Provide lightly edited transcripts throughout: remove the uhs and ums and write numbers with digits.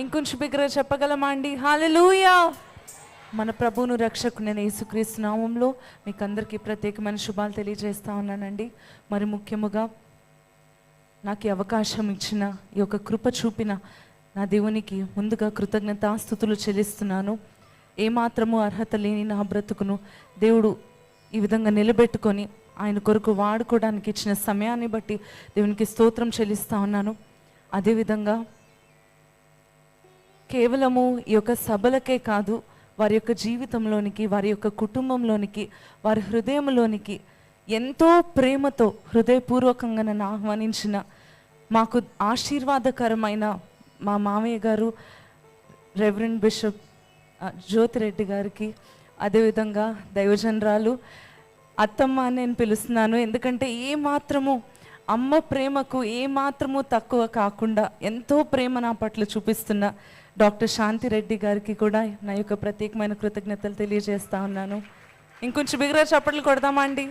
ఇంకొంచెం బిగ్గరగా చెప్పగలమా అండి? హల్లెలూయా! మన ప్రభువును రక్షకుడైన యేసుక్రీస్తు నామంలో మీకు అందరికీ ప్రత్యేకమైన శుభాలు తెలియజేస్తా ఉన్నానండి. మరి ముఖ్యముగా నాకు ఈ అవకాశం ఇచ్చిన, ఈ యొక్క కృప చూపిన నా దేవునికి ముందుగా కృతజ్ఞతాస్తుతులు చెల్లిస్తున్నాను. ఏమాత్రము అర్హత లేని నా బ్రతుకును దేవుడు ఈ విధంగా నిలబెట్టుకొని ఆయన కొరకు వాడుకోవడానికి ఇచ్చిన సమయాన్ని బట్టి దేవునికి స్తోత్రం చెల్లిస్తా ఉన్నాను. అదేవిధంగా కేవలము ఈ యొక్క సభలకే కాదు, వారి యొక్క జీవితంలోనికి, వారి యొక్క కుటుంబంలోనికి, వారి హృదయంలోనికి ఎంతో ప్రేమతో హృదయపూర్వకంగా నన్ను ఆహ్వానించిన మాకు ఆశీర్వాదకరమైన మా మామయ్య గారు రెవరెండ్ బిషప్ జ్యోతిరెడ్డి గారికి, అదేవిధంగా దైవజనరాలు అత్తమ్మ అని నేను పిలుస్తున్నాను. ఎందుకంటే ఏ మాత్రము అమ్మ ప్రేమకు ఏ మాత్రము తక్కువ కాకుండా ఎంతో ప్రేమ నా పట్ల చూపిస్తున్న డాక్టర్ శాంతిరెడ్డి గారికి కూడా నా యొక్క ప్రత్యేకమైన కృతజ్ఞతలు తెలియజేస్తా ఉన్నాను. ఇంకొంచెం బిగ్గరగా చప్పట్లు కొడదామా అండి?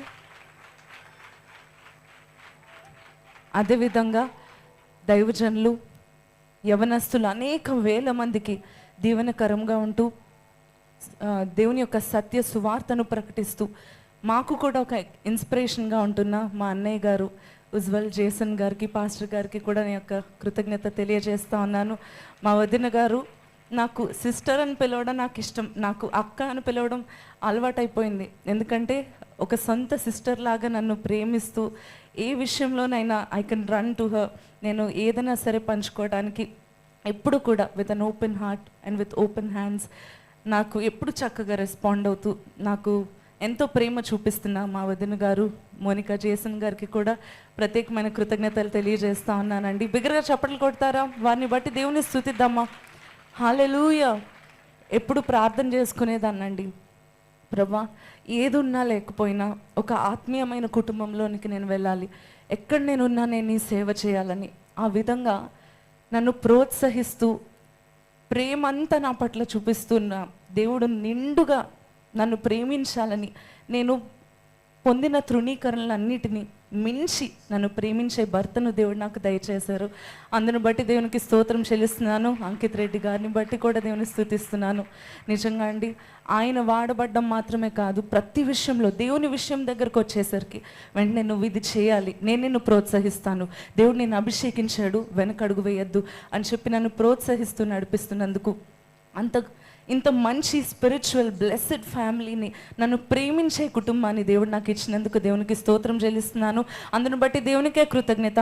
అదేవిధంగా దైవజనులు, యవనస్తులు అనేక వేల మందికి దీవెనకరంగా ఉంటూ దేవుని యొక్క సత్య సువార్తను ప్రకటిస్తూ మాకు కూడా ఒక ఇన్స్పిరేషన్గా ఉంటున్న మా అన్నయ్య గారు ఉజ్వల్ జేసన్ గారికి, పాస్టర్ గారికి కూడా నేను యొక్క కృతజ్ఞత తెలియజేస్తా ఉన్నాను. మా వదిన గారు నాకు సిస్టర్ అని పిలవడం నాకు ఇష్టం, నాకు అక్క అని పిలవడం అలవాటైపోయింది. ఎందుకంటే ఒక సొంత సిస్టర్ లాగా నన్ను ప్రేమిస్తూ ఏ విషయంలోనైనా I can run to her. నేను ఏదైనా సరే పంచుకోవడానికి ఎప్పుడు కూడా with an open heart and with open hands నాకు ఎప్పుడు చక్కగా రెస్పాండ్ అవుతూ నాకు ఎంతో ప్రేమ చూపిస్తున్న మా వదిన గారు మోనికా జేసన్ గారికి కూడా ప్రత్యేకమైన కృతజ్ఞతలు తెలియజేస్తా ఉన్నానండి. బిగ్గరగా చప్పట్లు కొడతారా? వారిని బట్టి దేవుని స్తుతిద్దామా? హల్లెలూయా! ఎప్పుడు ప్రార్థన చేసుకునేదాన్నండి, ప్రభా ఏదున్నా లేకపోయినా ఒక ఆత్మీయమైన కుటుంబంలోనికి నేను వెళ్ళాలి, ఎక్కడ నేనున్నా నేను నీ సేవ చేయాలని. ఆ విధంగా నన్ను ప్రోత్సహిస్తూ ప్రేమంతా నా పట్ల చూపిస్తున్న దేవుడు నిండుగా నన్ను ప్రేమించాలని, నేను పొందిన తృణీకరణలన్నిటినీ మించి నన్ను ప్రేమించే భర్తను దేవుడు నాకు దయచేశారు. అందును బట్టి దేవునికి స్తోత్రం చెల్లిస్తున్నాను. అంకిత్ రెడ్డి గారిని బట్టి కూడా దేవుని స్తుతిస్తున్నాను. నిజంగా అండి, ఆయన వాడబడ్డం మాత్రమే కాదు, ప్రతి విషయంలో దేవుని విషయం దగ్గరకు వచ్చేసరికి వెంటనే నువ్వు ఇది చేయాలి, నేను నిన్ను ప్రోత్సహిస్తాను, దేవుడు నిన్ను అభిషేకించాడు, వెనకడుగు వేయద్దు అని చెప్పి నన్ను ప్రోత్సహిస్తూ నడిపిస్తున్నందుకు, ఇంత మంచి స్పిరిచువల్ బ్లెస్డ్ ఫ్యామిలీని, నన్ను ప్రేమించే కుటుంబాన్ని దేవుడు నాకు ఇచ్చినందుకు దేవునికి స్తోత్రం చెల్లిస్తున్నాను. అందును బట్టి దేవునికే కృతజ్ఞత.